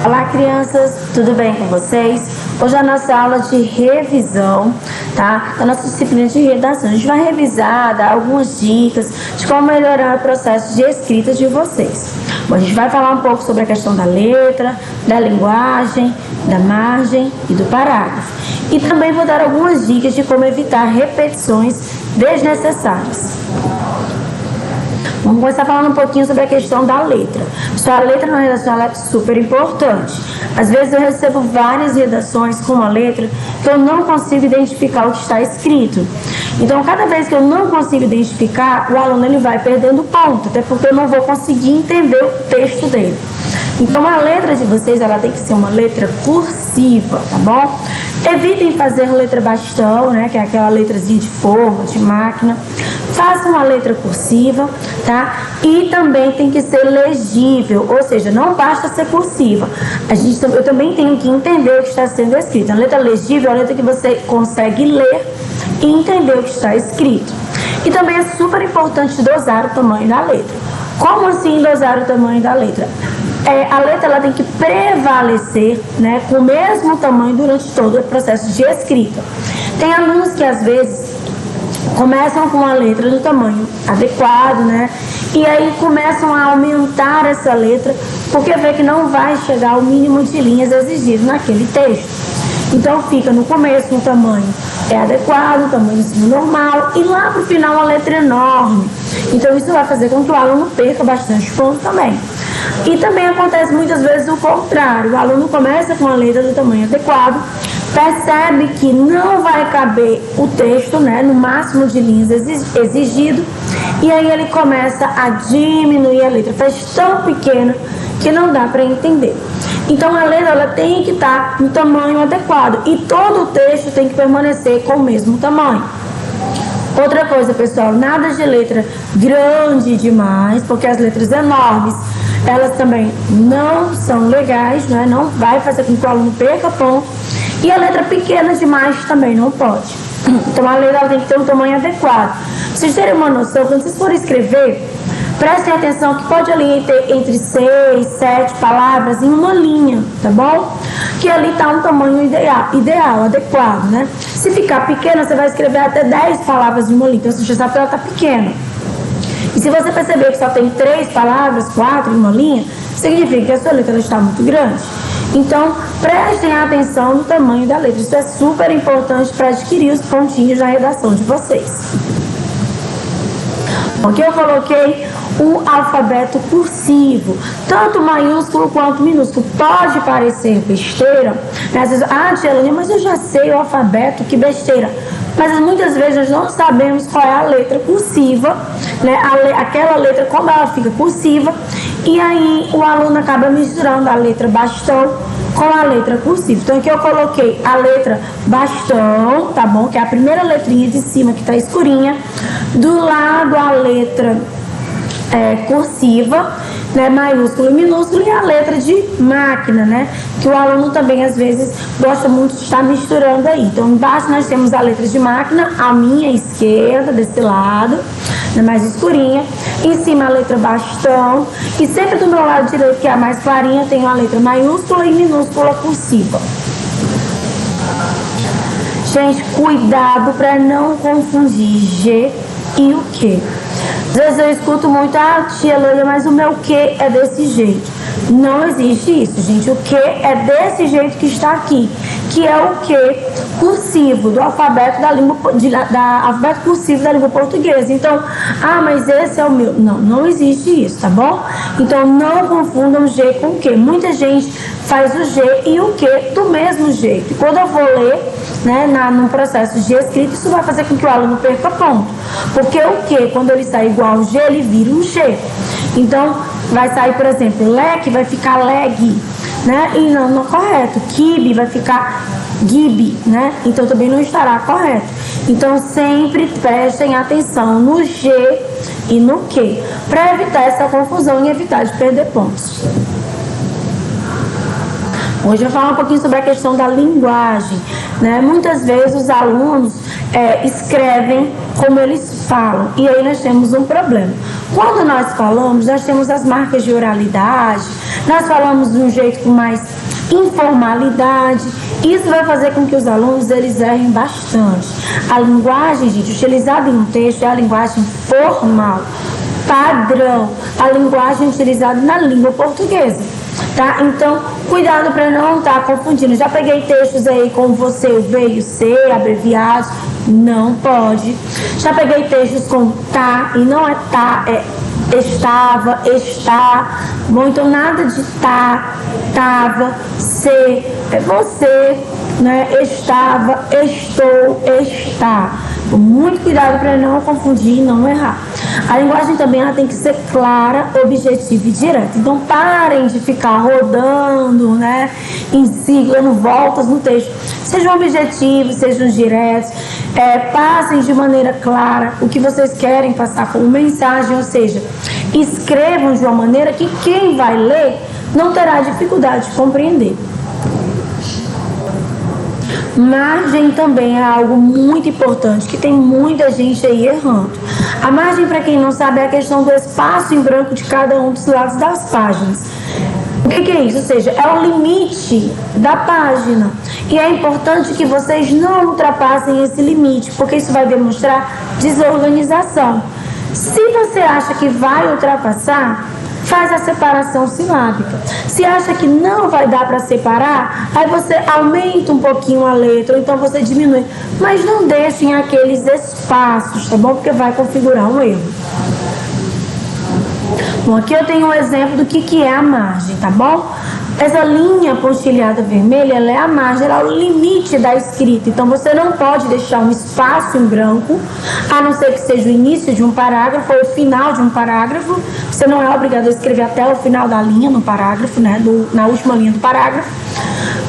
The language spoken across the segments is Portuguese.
Olá, crianças, tudo bem com vocês? Hoje é a nossa aula de revisão, tá? Da nossa disciplina de redação. A gente vai revisar, dar algumas dicas de como melhorar o processo de escrita de vocês. Bom, a gente vai falar um pouco sobre a questão da letra, da linguagem, da margem e do parágrafo. E também vou dar algumas dicas de como evitar repetições desnecessárias. Vamos começar falando um pouquinho sobre a questão da letra. Pessoal, a letra na redação é super importante. Às vezes eu recebo várias redações com uma letra que eu não consigo identificar o que está escrito. Então, cada vez que eu não consigo identificar, o aluno ele vai perdendo ponto, até porque eu não vou conseguir entender o texto dele. Então, a letra de vocês ela tem que ser uma letra cursiva, tá bom? Evitem fazer letra bastão, né, que é aquela letrazinha de forma, de máquina. Faça uma letra cursiva, tá? E também tem que ser legível, ou seja, não basta ser cursiva. Eu também tenho que entender o que está sendo escrito. A letra legível é a letra que você consegue ler e entender o que está escrito. E também é super importante dosar o tamanho da letra. Como assim dosar o tamanho da letra? A letra ela tem que prevalecer, né, com o mesmo tamanho durante todo o processo de escrita. Tem alunos que às vezes começam com a letra do tamanho adequado, né? E aí começam a aumentar essa letra porque vê que não vai chegar ao mínimo de linhas exigido naquele texto. Então fica no começo um tamanho adequado, tamanho normal, e lá pro final a letra é enorme. Então isso vai fazer com que o aluno perca bastante ponto também. E também acontece muitas vezes o contrário. O aluno começa com a letra do tamanho adequado, percebe que não vai caber o texto, né, no máximo de linhas exigido, e aí ele começa a diminuir a letra, faz tão pequena que não dá para entender. Então a letra ela tem que estar no tamanho adequado e todo o texto tem que permanecer com o mesmo tamanho. Outra coisa, pessoal, nada de letra grande demais, porque as letras enormes elas também não são legais, né? Não vai fazer com que o aluno perca ponto. E a letra pequena demais também não pode. Então a letra ela tem que ter um tamanho adequado. Pra vocês terem uma noção, quando vocês forem escrever, prestem atenção que pode ali ter entre 6, 7 palavras em uma linha, tá bom? Que ali está um tamanho ideal, adequado, né? Se ficar pequena, você vai escrever até 10 palavras em uma linha. Então você já sabe que ela está pequena. E se você perceber que só tem 3 palavras, 4 em uma linha, significa que a sua letra está muito grande. Então, prestem atenção no tamanho da letra. Isso é super importante para adquirir os pontinhos na redação de vocês. Aqui eu coloquei o alfabeto cursivo, tanto maiúsculo quanto minúsculo. Pode parecer besteira, né? Às vezes, Tia, mas eu já sei o alfabeto, que besteira. Mas muitas vezes nós não sabemos qual é a letra cursiva, né? Aquela letra, como ela fica cursiva, e aí o aluno acaba misturando a letra bastão com a letra cursiva. Então aqui eu coloquei a letra bastão, tá bom? Que é a primeira letrinha de cima que tá escurinha. Do lado a letra cursiva, né, maiúsculo e minúsculo, e a letra de máquina, né, que o aluno também às vezes gosta muito de estar misturando aí. Então embaixo nós temos a letra de máquina, a minha esquerda, desse lado, né, mais escurinha, em cima a letra bastão, e sempre do meu lado direito, que é a mais clarinha, tem a letra maiúscula e minúscula cursiva. Gente, cuidado para não confundir G e o Q. Às vezes eu escuto muito, tia Leia, mas o meu Q é desse jeito. Não existe isso, gente. O Q é desse jeito que está aqui, que é o Q cursivo do alfabeto da língua, alfabeto cursivo da língua portuguesa. Então, mas esse é o meu. Não, não existe isso, tá bom? Então, não confundam G com Q. Muita gente faz o G e o Q do mesmo jeito. E quando eu vou ler, né, no processo de escrita, isso vai fazer com que o aluno perca ponto. Porque o Q, quando ele sai igual ao G, ele vira um G. Então, vai sair, por exemplo, leque vai ficar leg, né? E não é correto. Kibe vai ficar gibi, né? Então, também não estará correto. Então, sempre prestem atenção no G e no Q, para evitar essa confusão e evitar de perder pontos. Hoje eu vou falar um pouquinho sobre a questão da linguagem, né? Muitas vezes os alunos escrevem como eles falam, e aí nós temos um problema. Quando nós falamos, nós temos as marcas de oralidade, nós falamos de um jeito com mais informalidade. Isso vai fazer com que os alunos eles errem bastante. A linguagem, gente, utilizada em um texto é a linguagem formal, padrão, a linguagem utilizada na língua portuguesa, tá? Então, cuidado para não estar confundindo. Já peguei textos aí com você, o veio ser, abreviados, não pode. Já peguei textos com tá, e não é tá, é estava, está. Bom, então nada de tá, tava, ser, é você, né? Estava, estou, está. Muito cuidado para não confundir e não errar. A linguagem também ela tem que ser clara, objetiva e direta. Então parem de ficar rodando, né, em si, dando voltas no texto. Sejam objetivos, sejam diretos, passem de maneira clara o que vocês querem passar como mensagem, ou seja, escrevam de uma maneira que quem vai ler não terá dificuldade de compreender. Margem também é algo muito importante, que tem muita gente aí errando. A margem, para quem não sabe, é a questão do espaço em branco de cada um dos lados das páginas. O que é isso? Ou seja, é o limite da página. E é importante que vocês não ultrapassem esse limite, porque isso vai demonstrar desorganização. Se você acha que vai ultrapassar, faz a separação silábica. Se acha que não vai dar para separar, aí você aumenta um pouquinho a letra, ou então você diminui. Mas não deixem aqueles espaços, tá bom? Porque vai configurar um erro. Bom, aqui eu tenho um exemplo do que é a margem, tá bom? Essa linha pontilhada vermelha, ela é a margem, ela é o limite da escrita. Então, você não pode deixar um espaço em branco, a não ser que seja o início de um parágrafo ou o final de um parágrafo. Você não é obrigado a escrever até o final da linha no parágrafo, né? Na última linha do parágrafo.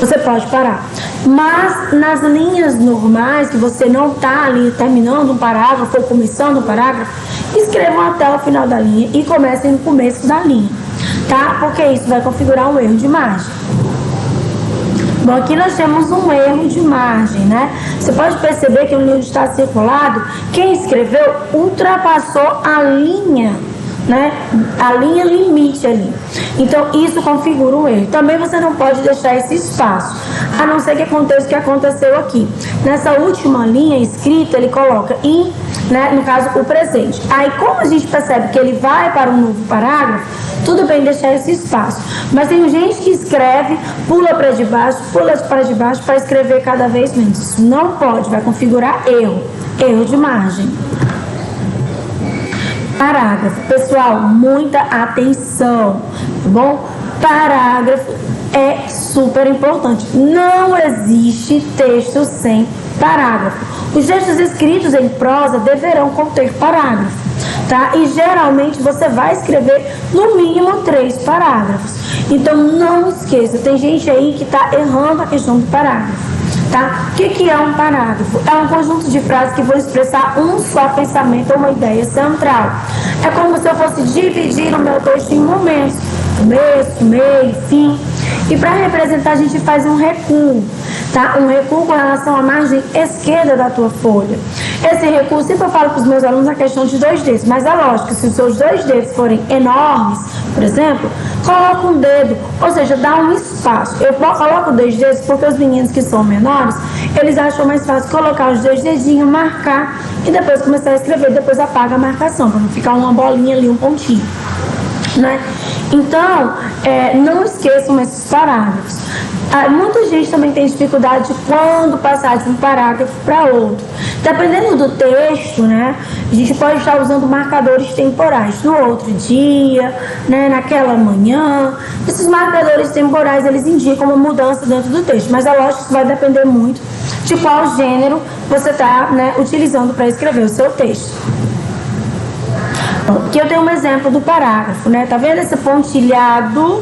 Você pode parar. Mas, nas linhas normais, que você não está ali terminando um parágrafo ou começando um parágrafo, escrevam até o final da linha e comecem no começo da linha. Tá? Porque isso vai configurar um erro de margem. Bom, aqui nós temos um erro de margem, né? Você pode perceber que no livro está circulado, quem escreveu ultrapassou a linha, né? A linha limite ali. Então, isso configura um erro. Também você não pode deixar esse espaço, a não ser que aconteça o que aconteceu aqui. Nessa última linha escrita, ele coloca em, né, no caso, o presente. Aí, como a gente percebe que ele vai para um novo parágrafo, tudo bem deixar esse espaço. Mas tem gente que escreve, pula para de baixo para escrever cada vez menos. Isso não pode, vai configurar erro de margem. Parágrafo. Pessoal, muita atenção, tá bom? Parágrafo é super importante. Não existe texto sem parágrafo. Os textos escritos em prosa deverão conter parágrafo, tá? E geralmente você vai escrever no mínimo 3 parágrafos. Então não esqueça, tem gente aí que está errando a questão do parágrafo. Tá? O que é um parágrafo? É um conjunto de frases que vão expressar um só pensamento ou uma ideia central. É como se eu fosse dividir o meu texto em momentos, começo, meio, fim. E para representar a gente faz um recuo, tá? Um recuo com relação à margem esquerda da tua folha. Esse recuo, sempre eu falo para os meus alunos a questão de 2 dedos, mas é lógico, se os seus 2 dedos forem enormes, por exemplo, coloca um dedo, ou seja, dá um espaço. Eu coloco 2 dedos porque os meninos que são menores, eles acham mais fácil colocar os 2 dedinhos, marcar e depois começar a escrever, depois apaga a marcação, para não ficar uma bolinha ali, um pontinho, né? Então, não esqueçam esses parágrafos. Muita gente também tem dificuldade de quando passar de um parágrafo para outro. Dependendo do texto, né, a gente pode estar usando marcadores temporais no outro dia, né, naquela manhã. Esses marcadores temporais, eles indicam uma mudança dentro do texto, mas é lógico que isso vai depender muito de qual gênero você está, né, utilizando para escrever o seu texto. Aqui eu tenho um exemplo do parágrafo, né? Tá vendo esse pontilhado?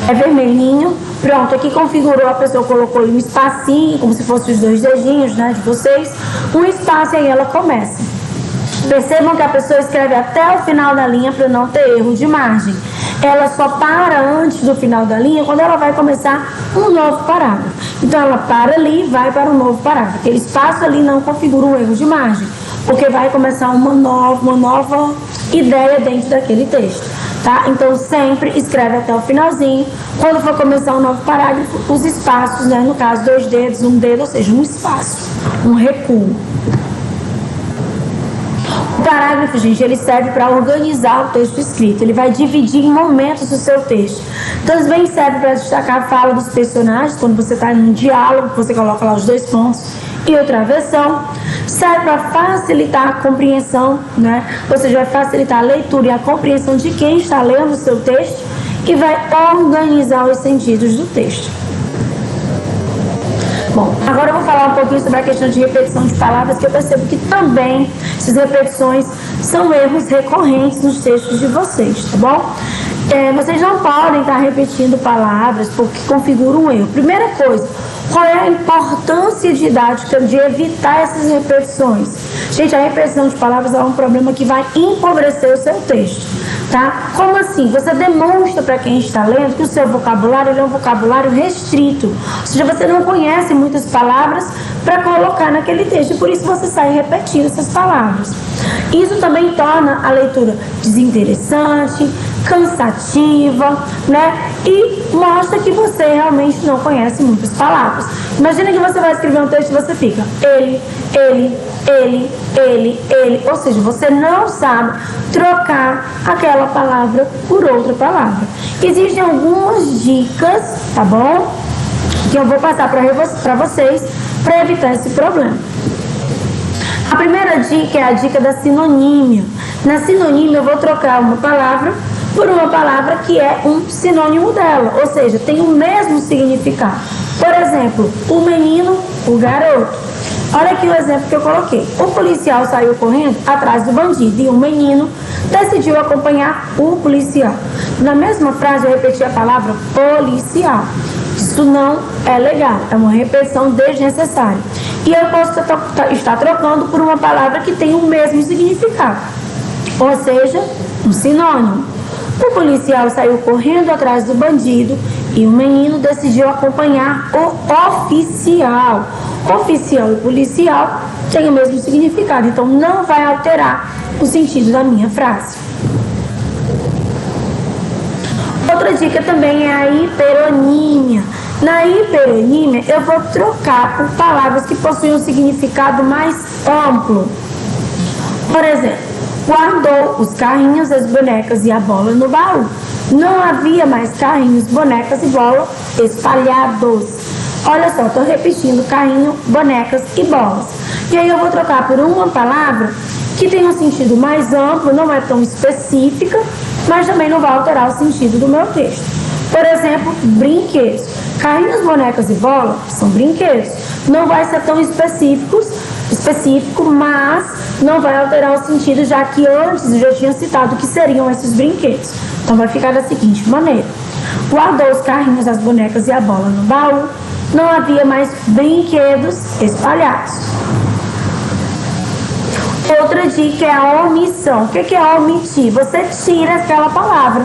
É vermelhinho. Pronto, aqui configurou, a pessoa colocou um espacinho, como se fossem os 2 dedinhos, né, de vocês. Um espaço e aí ela começa. Percebam que a pessoa escreve até o final da linha para não ter erro de margem. Ela só para antes do final da linha quando ela vai começar um novo parágrafo. Então ela para ali e vai para um novo parágrafo. Aquele espaço ali não configura um erro de margem, porque vai começar uma nova ideia dentro daquele texto, tá? Então, sempre escreve até o finalzinho. Quando for começar um novo parágrafo, os espaços, né? No caso, 2 dedos, 1 dedo, ou seja, um espaço, um recuo. O parágrafo, gente, ele serve para organizar o texto escrito. Ele vai dividir em momentos o seu texto. Também serve para destacar a fala dos personagens, quando você está em um diálogo, você coloca lá os 2 pontos e outra versão. Serve para facilitar a compreensão, né? Ou seja, vai facilitar a leitura e a compreensão de quem está lendo o seu texto e vai organizar os sentidos do texto. Bom, agora eu vou falar um pouquinho sobre a questão de repetição de palavras, que eu percebo que também essas repetições são erros recorrentes nos textos de vocês, tá bom? Vocês não podem estar repetindo palavras porque configura um erro. Primeira coisa, qual é a importância didática de evitar essas repetições? Gente, a repetição de palavras é um problema que vai empobrecer o seu texto, tá? Como assim? Você demonstra para quem está lendo que o seu vocabulário ele é um vocabulário restrito, ou seja, você não conhece muitas palavras para colocar naquele texto, e por isso você sai repetindo essas palavras. Isso também torna a leitura desinteressante, cansativa, né? E mostra que você realmente não conhece muitas palavras. Imagina que você vai escrever um texto e você fica ele, ou seja, você não sabe trocar aquela palavra por outra palavra. Existem algumas dicas, tá bom? Que eu vou passar para vocês para evitar esse problema. A primeira dica é a dica da sinonímia. Na sinonímia eu vou trocar uma palavra por uma palavra que é um sinônimo dela, ou seja, tem o mesmo significado. Por exemplo, o menino, o garoto. Olha aqui o exemplo que eu coloquei. O policial saiu correndo atrás do bandido e o menino decidiu acompanhar o policial. Na mesma frase eu repeti a palavra policial. Isso não é legal, é uma repetição desnecessária. E eu posso estar trocando por uma palavra que tem o mesmo significado, ou seja, um sinônimo. O policial saiu correndo atrás do bandido e o menino decidiu acompanhar o oficial. Oficial e policial têm o mesmo significado, então não vai alterar o sentido da minha frase. Outra dica também é a hiperonímia. Na hiperonímia, eu vou trocar por palavras que possuem um significado mais amplo. Por exemplo, guardou os carrinhos, as bonecas e a bola no baú. Não havia mais carrinhos, bonecas e bola espalhados. Olha só, estou repetindo carrinho, bonecas e bolas. E aí eu vou trocar por uma palavra que tem um sentido mais amplo, não é tão específica, mas também não vai alterar o sentido do meu texto. Por exemplo, brinquedos. Carrinhos, bonecas e bola são brinquedos. Não vai ser tão específico, mas não vai alterar o sentido, já que antes eu já tinha citado o que seriam esses brinquedos. Então vai ficar da seguinte maneira: guardou os carrinhos, as bonecas e a bola no baú. Não havia mais brinquedos espalhados. Outra dica é a omissão. O que é omitir? Você tira aquela palavra,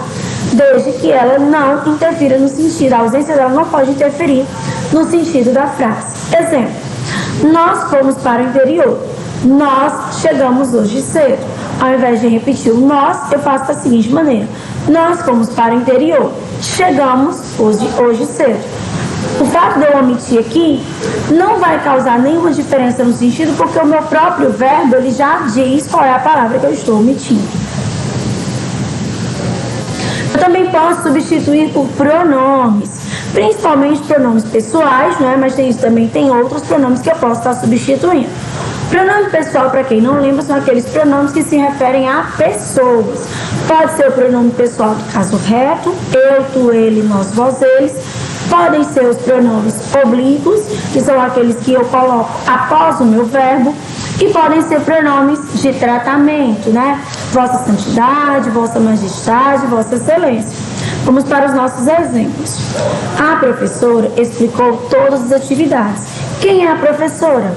desde que ela não interfira no sentido. A ausência dela não pode interferir no sentido da frase. Exemplo: nós fomos para o interior. Nós chegamos hoje cedo. Ao invés de repetir o nós, eu faço da seguinte maneira: nós fomos para o interior. Chegamos hoje cedo. O fato de eu omitir aqui não vai causar nenhuma diferença no sentido, porque o meu próprio verbo ele já diz qual é a palavra que eu estou omitindo. Eu também posso substituir por pronomes, principalmente pronomes pessoais, né? Mas também tem outros pronomes que eu posso estar substituindo. Pronome pessoal, para quem não lembra, são aqueles pronomes que se referem a pessoas. Pode ser o pronome pessoal do caso reto, eu, tu, ele, nós, vós, eles. Podem ser os pronomes oblíquos, que são aqueles que eu coloco após o meu verbo. E podem ser pronomes de tratamento, né? Vossa Santidade, Vossa Majestade, Vossa Excelência. Vamos para os nossos exemplos. A professora explicou todas as atividades. Quem é a professora?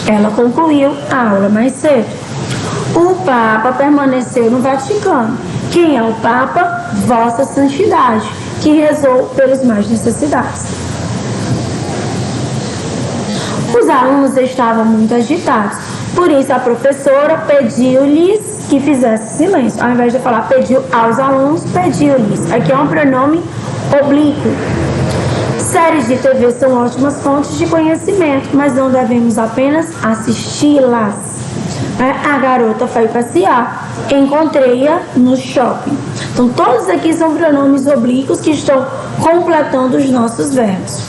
Ela concluiu a aula mais cedo. O Papa permaneceu no Vaticano. Quem é o Papa? Vossa Santidade, que rezou pelos mais necessitados. Os alunos estavam muito agitados, por isso a professora pediu-lhes que fizesse silêncio. Ao invés de falar pediu aos alunos, pediu-lhes. Aqui é um pronome oblíquo. Séries de TV são ótimas fontes de conhecimento, mas não devemos apenas assisti-las. A garota foi passear, encontrei-a no shopping. Então, todos aqui são pronomes oblíquos que estão completando os nossos verbos.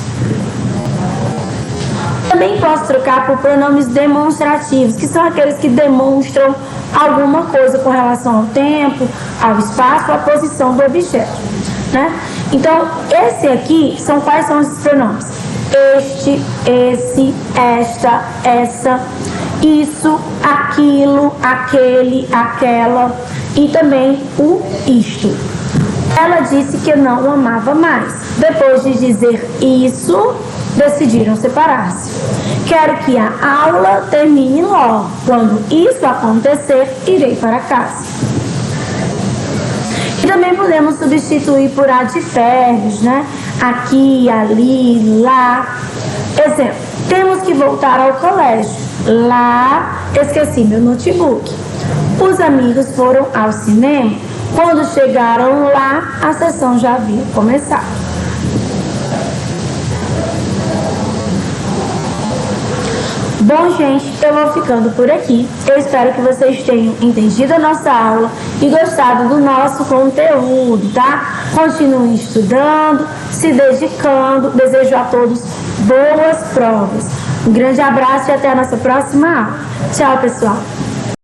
Também posso trocar por pronomes demonstrativos, que são aqueles que demonstram alguma coisa com relação ao tempo, ao espaço, à posição do objeto, né? Então, esse aqui são quais são esses pronomes? Este, esse, esta, essa, isso, aquilo, aquele, aquela e também o isto. Ela disse que não o amava mais. Depois de dizer isso, decidiram separar-se. Quero que a aula termine logo. Quando isso acontecer, irei para casa. E também podemos substituir por advérbios, né? Aqui, ali, lá. Exemplo, temos que voltar ao colégio. Lá, esqueci meu notebook. Os amigos foram ao cinema. Quando chegaram lá, a sessão já havia começado. Bom, gente, eu vou ficando por aqui. Eu espero que vocês tenham entendido a nossa aula e gostado do nosso conteúdo, tá? Continuem estudando, se dedicando. Desejo a todos boas provas. Um grande abraço e até a nossa próxima aula. Tchau, pessoal!